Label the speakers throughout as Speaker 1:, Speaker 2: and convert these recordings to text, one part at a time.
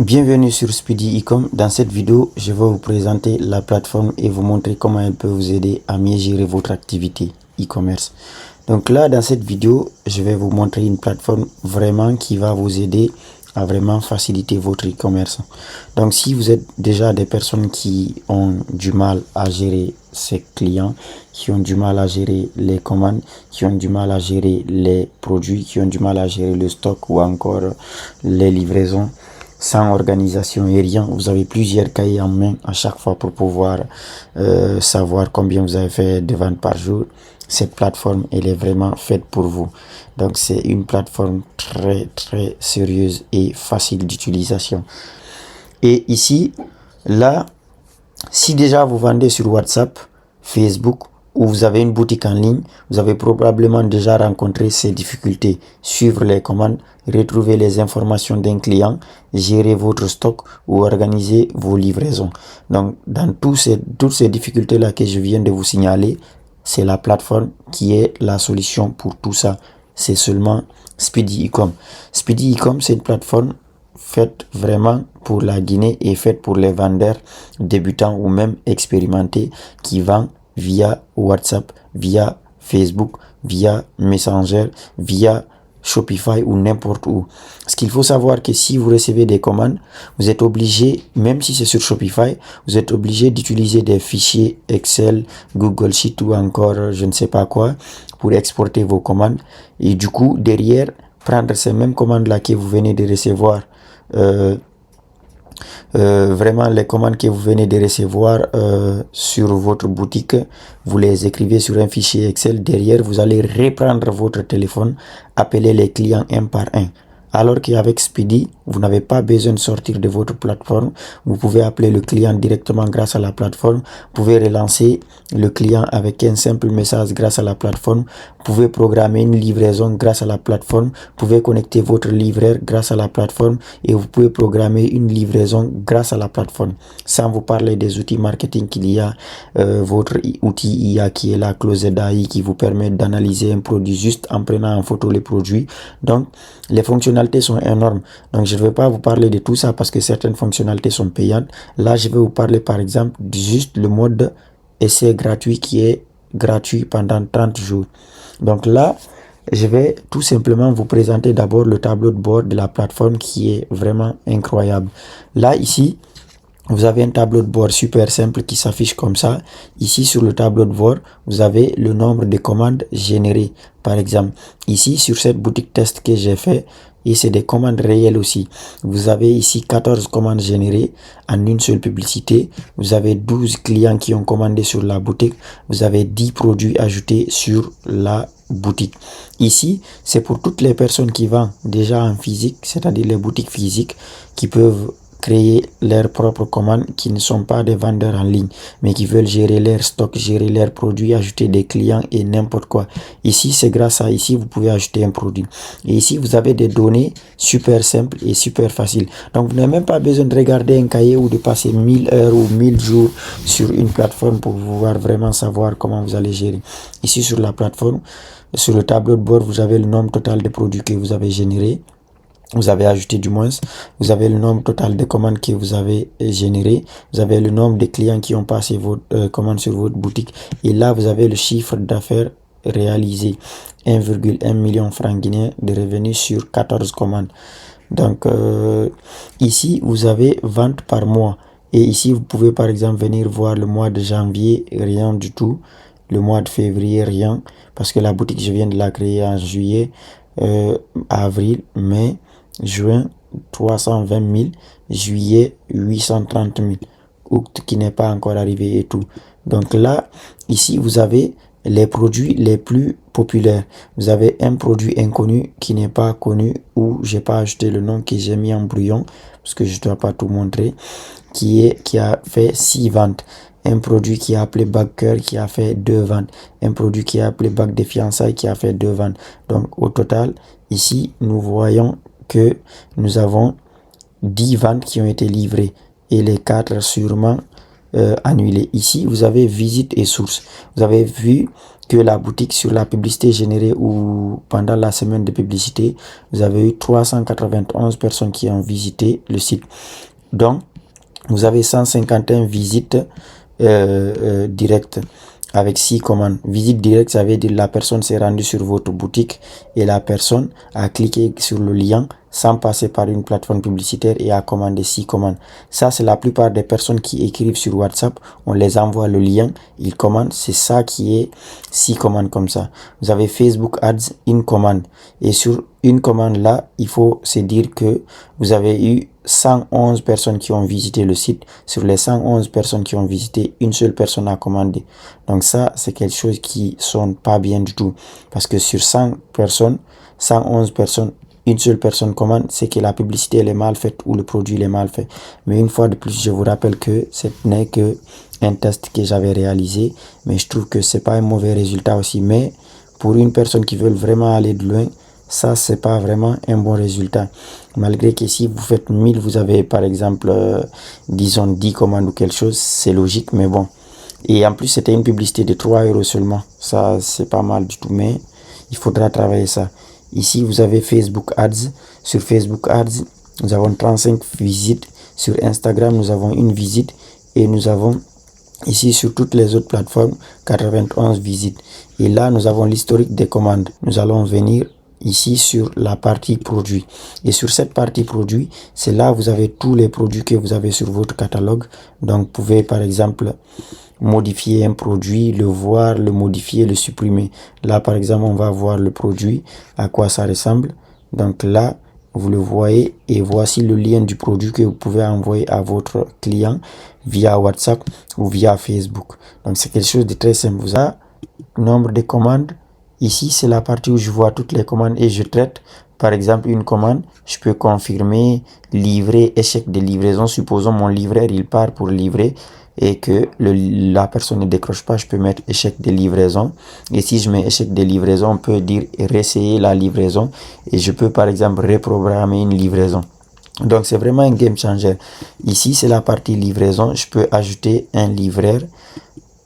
Speaker 1: Bienvenue sur Speedy Ecom. Dans cette vidéo, je vais vous présenter la plateforme et vous montrer comment elle peut vous aider à mieux gérer votre activité e-commerce. Donc là, dans cette vidéo, je vais vous montrer une plateforme vraiment qui va vous aider à vraiment faciliter votre e-commerce. Donc si vous êtes déjà des personnes qui ont du mal à gérer ses clients, qui ont du mal à gérer les commandes, qui ont du mal à gérer les produits, qui ont du mal à gérer le stock ou encore les livraisons, sans organisation et rien, vous avez plusieurs cahiers en main à chaque fois pour pouvoir savoir combien vous avez fait de ventes par jour. Cette plateforme, elle est vraiment faite pour vous. Donc c'est une plateforme très sérieuse et facile d'utilisation. Et ici, là, si déjà vous vendez sur WhatsApp, Facebook, ou vous avez une boutique en ligne, vous avez probablement déjà rencontré ces difficultés. Suivre les commandes, retrouver les informations d'un client, gérer votre stock ou organiser vos livraisons. Donc, dans toutes ces difficultés-là que je viens de vous signaler, c'est la plateforme qui est la solution pour tout ça. C'est seulement Speedy Ecom. Speedy Ecom, c'est une plateforme faite vraiment pour la Guinée et faite pour les vendeurs débutants ou même expérimentés qui vendent via WhatsApp, via Facebook, via Messenger, via Shopify ou n'importe où. Ce qu'il faut savoir que si vous recevez des commandes, vous êtes obligé, même si c'est sur Shopify, vous êtes obligé d'utiliser des fichiers Excel, Google Sheet ou encore je ne sais pas quoi pour exporter vos commandes. Et du coup, derrière, prendre ces mêmes commandes-là que vous venez de recevoir, vraiment les commandes que vous venez de recevoir sur votre boutique, vous les écrivez sur un fichier Excel. Derrière, vous allez reprendre votre téléphone, appeler les clients un par un. Alors qu'avec Speedy, vous n'avez pas besoin de sortir de votre plateforme. Vous pouvez appeler le client directement grâce à la plateforme. Vous pouvez relancer le client avec un simple message grâce à la plateforme. Vous pouvez programmer une livraison grâce à la plateforme. Vous pouvez connecter votre livreur grâce à la plateforme et vous pouvez programmer une livraison grâce à la plateforme. Sans vous parler des outils marketing qu'il y a, votre outil IA qui est la Closet AI qui vous permet d'analyser un produit juste en prenant en photo les produits. Donc, les fonctionnalités sont énormes. Donc, je ne vais pas vous parler de tout ça parce que certaines fonctionnalités sont payantes. Là, je vais vous parler par exemple de juste le mode essai gratuit qui est gratuit pendant 30 jours. Donc là, je vais tout simplement vous présenter d'abord le tableau de bord de la plateforme qui est vraiment incroyable. Là, ici, vous avez un tableau de bord super simple qui s'affiche comme ça. Ici, sur le tableau de bord, vous avez le nombre de commandes générées. Par exemple, ici, sur cette boutique test que j'ai fait, et c'est des commandes réelles aussi. Vous avez ici 14 commandes générées en une seule publicité. Vous avez 12 clients qui ont commandé sur la boutique. Vous avez 10 produits ajoutés sur la boutique. Ici, c'est pour toutes les personnes qui vendent déjà en physique, c'est-à-dire les boutiques physiques qui peuvent créer leurs propres commandes, qui ne sont pas des vendeurs en ligne, mais qui veulent gérer leur stock, gérer leurs produits, ajouter des clients et n'importe quoi. Ici, c'est grâce à ici, vous pouvez ajouter un produit. Et ici, vous avez des données super simples et super faciles. Donc, vous n'avez même pas besoin de regarder un cahier ou de passer 1000 heures ou 1000 jours sur une plateforme pour pouvoir vraiment savoir comment vous allez gérer. Ici, sur la plateforme, sur le tableau de bord, vous avez le nombre total de produits que vous avez générés. Vous avez ajouté du moins, vous avez le nombre total de commandes que vous avez généré, vous avez le nombre de clients qui ont passé votre commande sur votre boutique et là vous avez le chiffre d'affaires réalisé, 1,1 million francs guinéens de revenus sur 14 commandes. Donc ici vous avez vente par mois et ici vous pouvez par exemple venir voir le mois de janvier, rien du tout, le mois de février, rien, parce que la boutique je viens de la créer en juillet, avril, mai, juin 320 000, juillet 830 000, août qui n'est pas encore arrivé et tout. Donc là, ici, vous avez les produits les plus populaires. Vous avez un produit inconnu qui n'est pas connu ou j'ai pas ajouté le nom que j'ai mis en brouillon parce que je dois pas tout montrer, qui a fait 6 ventes. Un produit qui est appelé bague cœur qui a fait 2 ventes. Un produit qui est appelé bague de fiançailles qui a fait 2 ventes. Donc au total, ici, nous voyons que nous avons 10 ventes qui ont été livrées. Et les 4 sûrement annuler. Ici, vous avez visite et source. Vous avez vu que la boutique sur la publicité générée ou pendant la semaine de publicité, vous avez eu 391 personnes qui ont visité le site. Donc, vous avez 151 visites directes avec 6 commandes. Visite directe, ça veut dire la personne s'est rendue sur votre boutique et la personne a cliqué sur le lien sans passer par une plateforme publicitaire et a commandé 6 commandes. Ça, c'est la plupart des personnes qui écrivent sur WhatsApp. On les envoie le lien, ils commandent. C'est ça qui est 6 commandes comme ça. Vous avez Facebook Ads, une commande. Et sur une commande là, il faut se dire que vous avez eu 111 personnes qui ont visité le site. Sur les 111 personnes qui ont visité, une seule personne a commandé. Donc ça, c'est quelque chose qui sonne pas bien du tout. Parce que sur 100 personnes, 111 personnes, une seule personne commande, c'est que la publicité elle est mal faite ou le produit il est mal fait. Mais une fois de plus, je vous rappelle que ce n'est que un test que j'avais réalisé. Mais je trouve que c'est pas un mauvais résultat aussi. Mais pour une personne qui veut vraiment aller de loin, ça, c'est pas vraiment un bon résultat. Malgré que si vous faites 1000, vous avez par exemple, disons 10 commandes ou quelque chose, c'est logique, mais bon. Et en plus, c'était une publicité de 3 € seulement. Ça, c'est pas mal du tout, mais il faudra travailler ça. Ici, vous avez Facebook Ads. Sur Facebook Ads, nous avons 35 visites. Sur Instagram, nous avons une visite. Et nous avons ici, sur toutes les autres plateformes, 91 visites. Et là, nous avons l'historique des commandes. Nous allons venir ici sur la partie produit. Et sur cette partie produit, c'est là où vous avez tous les produits que vous avez sur votre catalogue. Donc, vous pouvez par exemple modifier un produit, le voir, le modifier, le supprimer. Là, par exemple, on va voir le produit, à quoi ça ressemble. Donc là, vous le voyez et voici le lien du produit que vous pouvez envoyer à votre client via WhatsApp ou via Facebook. Donc, c'est quelque chose de très simple. Vous avez nombre de commandes. Ici, c'est la partie où je vois toutes les commandes et je traite. Par exemple, une commande, je peux confirmer, livrer, échec de livraison. Supposons mon livreur, il part pour livrer et que la personne ne décroche pas, je peux mettre échec de livraison. Et si je mets échec de livraison, on peut dire réessayer la livraison et je peux par exemple reprogrammer une livraison. Donc, c'est vraiment un game changer. Ici, c'est la partie livraison. Je peux ajouter un livreur.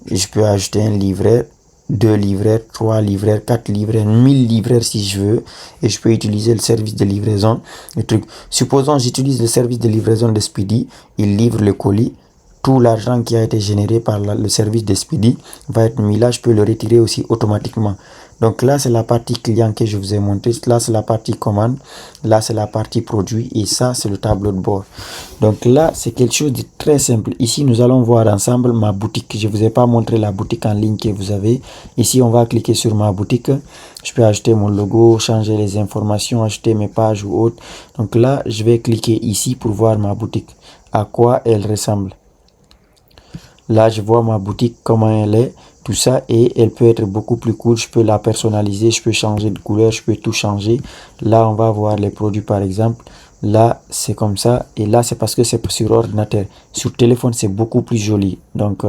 Speaker 1: Je peux ajouter un livreur, 2 livreurs, 3 livreurs, 4 livreurs, 1000 livreurs si je veux. Et je peux utiliser le service de livraison. Le truc. Supposons j'utilise le service de livraison de Speedy. Il livre le colis. Tout l'argent qui a été généré par le service de Speedy va être mis là. Je peux le retirer aussi automatiquement. Donc là, c'est la partie client que je vous ai montré. Là, c'est la partie commande. Là, c'est la partie produit. Et ça, c'est le tableau de bord. Donc là, c'est quelque chose de très simple. Ici, nous allons voir ensemble ma boutique. Je ne vous ai pas montré la boutique en ligne que vous avez. Ici, on va cliquer sur ma boutique. Je peux ajouter mon logo, changer les informations, ajouter mes pages ou autres. Donc là, je vais cliquer ici pour voir ma boutique. À quoi elle ressemble. Là, je vois ma boutique, comment elle est, tout ça. Et elle peut être beaucoup plus cool. Je peux la personnaliser, je peux changer de couleur, je peux tout changer. Là, on va voir les produits, par exemple. Là, c'est comme ça. Et là, c'est parce que c'est sur ordinateur. Sur téléphone, c'est beaucoup plus joli. Donc,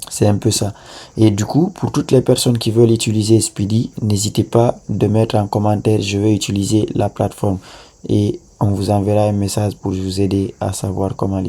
Speaker 1: c'est un peu ça. Et du coup, pour toutes les personnes qui veulent utiliser Speedy, n'hésitez pas de mettre en commentaire, je vais utiliser la plateforme. Et on vous enverra un message pour vous aider à savoir comment l'utiliser.